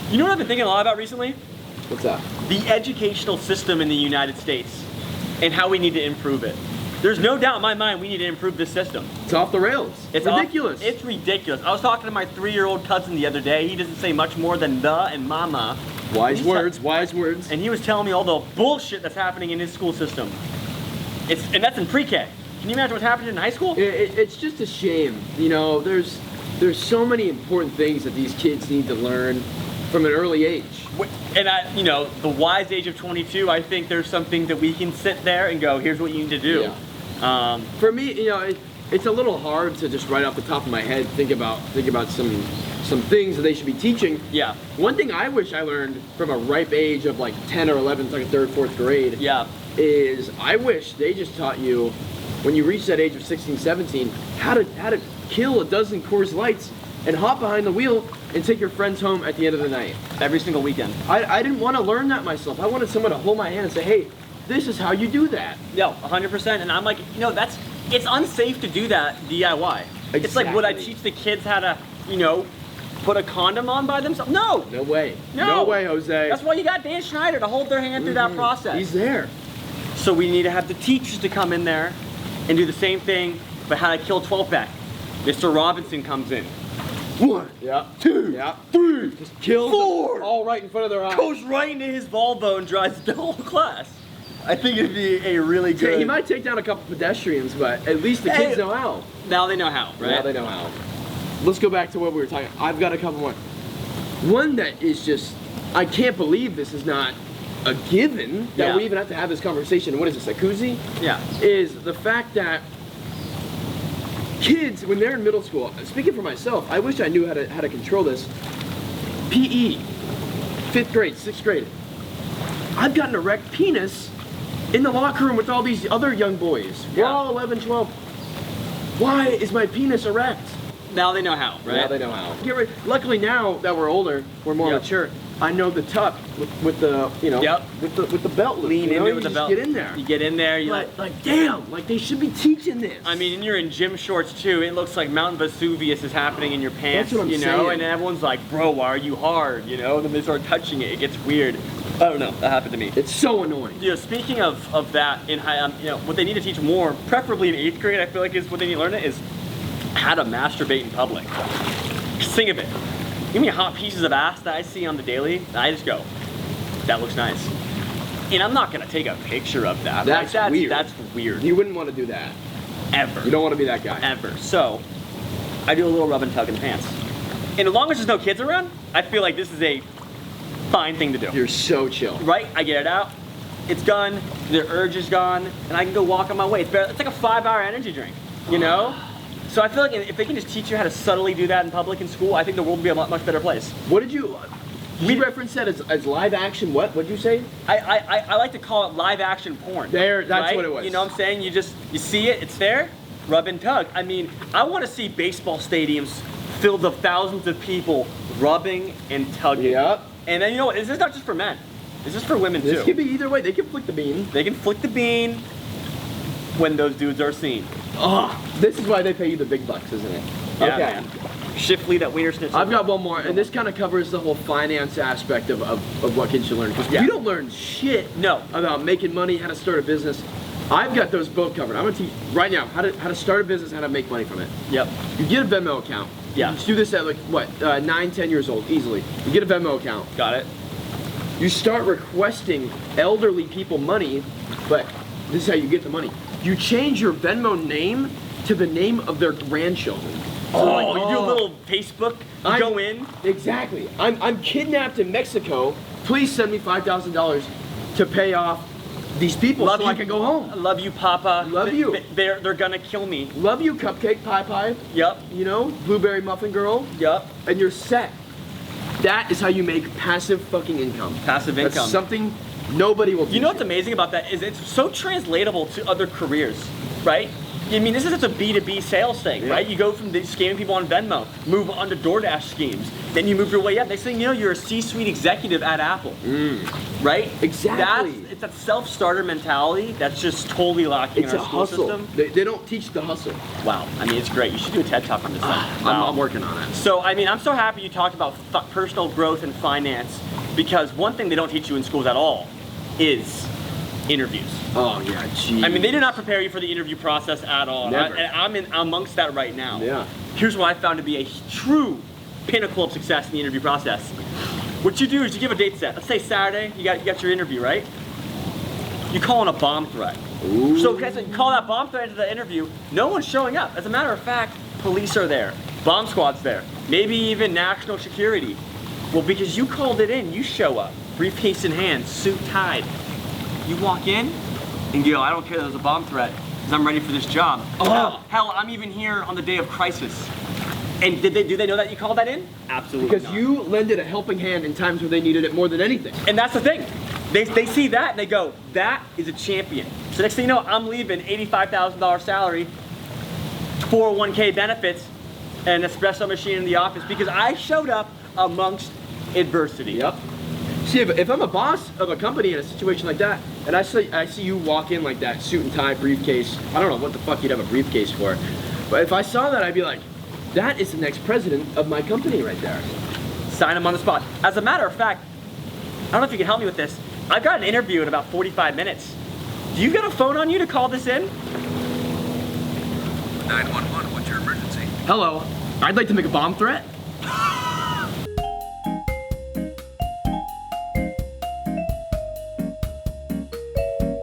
You know what I've been thinking a lot about recently? What's that? The educational system in the United States and how we need to improve it. There's no doubt in my mind we need to improve this system. It's off the rails. It's ridiculous. It's ridiculous. I was talking to my 3-year-old cousin the other day. He doesn't say much more than the and mama. Wise words, wise words. And he was telling me all the bullshit that's happening in his school system. And that's in pre-K. Can you imagine what's happening in high school? It's just a shame. You know, there's so many important things that these kids need to learn from an early age. And you know, the wise age of 22, I think there's something that we can sit there and go, here's what you need to do. Yeah. For me, you know, it's a little hard to just right off the top of my head think about some things that they should be teaching. Yeah. One thing I wish I learned from a ripe age of like 10 or 11, like a 3rd, 4th grade. Yeah. Is I wish they just taught you when you reach that age of 16, 17, how to kill a dozen Coors Lights and hop behind the wheel and take your friends home at the end of the night. Every single weekend. I didn't want to learn that myself. I wanted someone to hold my hand and say, hey, this is how you do that. Yeah, 100%. And I'm like, you know, it's unsafe to do that DIY. Exactly. It's like, would I teach the kids how to, you know, put a condom on by themselves? No. No way. No. No way, Jose. That's why you got Dan Schneider to hold their hand through that process. He's there. So we need to have the teachers to come in there and do the same thing, but how to kill 12-pack. Mr. Robinson comes in. 1, Yeah. 2, Yeah. 3, Just kills 4. them all right in front of their eyes. Goes right into his Volvo and drives the whole class. I think it'd be a really good... He might take down a couple pedestrians, but at least the kids know how. Now they know how, right? Now they know how. Let's go back to what we were talking. I've got a couple more. One that is just, I can't believe this is not a given that we even have to have this conversation. What is this, a CUZZI? Yeah. Is the fact that kids, when they're in middle school, speaking for myself, I wish I knew how to control this. PE, 5th grade, 6th grade. I've got an erect penis in the locker room with all these other young boys. We're all 11, 12. Why is my penis erect? Now they know how, right? Now they know how. Luckily now that we're older, we're more mature. I know the tuck with the, you know, with the belt. Lean into it with the belt. Get in there. You get in there. You like damn, like they should be teaching this. I mean, and you're in gym shorts too. It looks like Mount Vesuvius is happening in your pants. That's what I'm saying. And everyone's like, "Bro, why are you hard?" You know. And then they start touching it. It gets weird. I don't know. That happened to me. It's so annoying. You know, speaking of that in high, you know, what they need to teach more, preferably in 8th grade, I feel like is what they need to learn is how to masturbate in public. Just think of it. Give me hot pieces of ass that I see on the daily, and I just go, that looks nice. And I'm not gonna take a picture of that. That's weird. That's weird. You wouldn't want to do that. Ever. You don't want to be that guy. Ever. So, I do a little rub and tug in the pants. And as long as there's no kids around, I feel like this is a fine thing to do. You're so chill. Right? I get it out, it's done, the urge is gone, and I can go walk on my way. It's like a 5-hour energy drink, you know? So I feel like if they can just teach you how to subtly do that in public in school, I think the world would be a much better place. What did you... We referenced that as live action what? What'd you say? I like to call it live action porn. That's right? what it was. You know what I'm saying? You see it, it's there, rub and tug. I mean, I want to see baseball stadiums filled of thousands of people rubbing and tugging. Yep. And then you know what, this is not just for men. This is for women too. This could be either way. They can flick the bean. They can flick the bean when those dudes are seen. Oh, this is why they pay you the big bucks, isn't it? Yeah, okay. man. Shift lead at wiener schnitzel. I've got one more, and this kind of covers the whole finance aspect of what kids should learn. Because we don't learn shit about making money, how to start a business. I've got those both covered. I'm gonna teach right now how to start a business, how to make money from it. Yep. You get a Venmo account. Yeah. You do this at like what, 9, 10 years old, easily. You get a Venmo account. Got it. You start requesting elderly people money, but this is how you get the money. You change your Venmo name to the name of their grandchildren. So you do a little Facebook, go in. Exactly. I'm kidnapped in Mexico. Please send me $5,000 to pay off these people so I can go home. I love you, Papa. Love you. They're gonna kill me. Love you, Cupcake Pie. Yep. You know, Blueberry Muffin Girl. Yep. And you're set. That is how you make passive fucking income. Passive income. That's something nobody will teach you know what's amazing about that is it's so translatable to other careers, right? I mean, this is just a B2B sales thing, right? You go from scamming people on Venmo, move on to DoorDash schemes, then you move your way up. Next thing you know, you're a C-suite executive at Apple, right? Exactly. It's that self-starter mentality that's just totally lacking in our school system. They don't teach the hustle. Wow, I mean, it's great. You should do a TED Talk on this. I'm working on it. So, I mean, I'm so happy you talked about personal growth and finance, because one thing they don't teach you in schools at all is interviews. Oh yeah, geez. I mean, they do not prepare you for the interview process at all. Never. I'm amongst that right now. Yeah. Here's what I found to be a true pinnacle of success in the interview process. What you do is you give a date set. Let's say Saturday, you got your interview, right? You call in a bomb threat. Ooh. So you call that bomb threat into the interview, no one's showing up. As a matter of fact, police are there, bomb squad's there, maybe even national security. Well, because you called it in, you show up, briefcase in hand, suit tied. You walk in and you go, I don't care that there's a bomb threat, because I'm ready for this job. Oh. Hell, I'm even here on the day of crisis. And do they know that you called that in? Absolutely Because not. you lended a helping hand in times where they needed it more than anything. And that's the thing. They see that and they go, that is a champion. So next thing you know, I'm leaving $85,000 salary, 401k benefits, and an espresso machine in the office because I showed up amongst adversity. Yep. See, if I'm a boss of a company in a situation like that, and I see you walk in like that, suit and tie, briefcase, I don't know what the fuck you'd have a briefcase for, but if I saw that, I'd be like, that is the next president of my company right there. Sign him on the spot. As a matter of fact, I don't know if you can help me with this. I've got an interview in about 45 minutes. Do you got a phone on you to call this in? 911, what's your emergency? Hello, I'd like to make a bomb threat.